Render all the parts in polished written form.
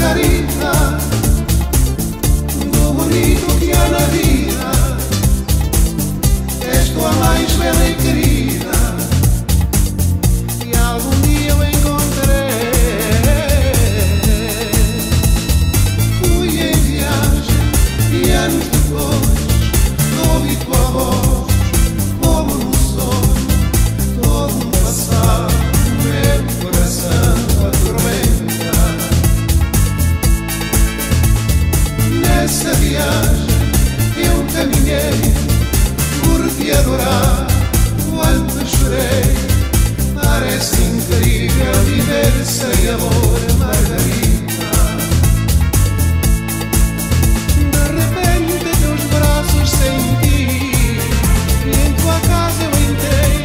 Margarita, do bonito que há na vida, és tua mais bela e querida, e algum dia eu encontrei. Fui em viagem e anos depois ouvi tua voz, como num sonho, todo um passado, meu coração atormenta. Nessa viagem eu caminhei por te adorar, quanto chorei. Parece incrível viver sem amor, Margarita. De repente teus braços senti, e em tua casa eu entrei,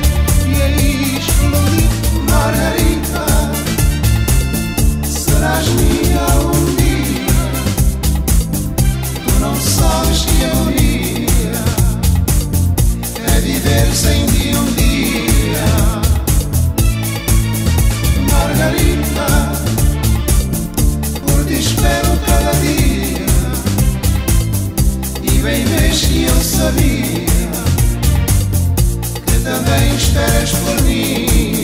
e aí explodi. Margarita, serás minha um dia. Tu não sabes que agonia é viver sem ti um dia. Margarita, por ti espero cada dia, e bem vês que eu sabia que também esperas por mim.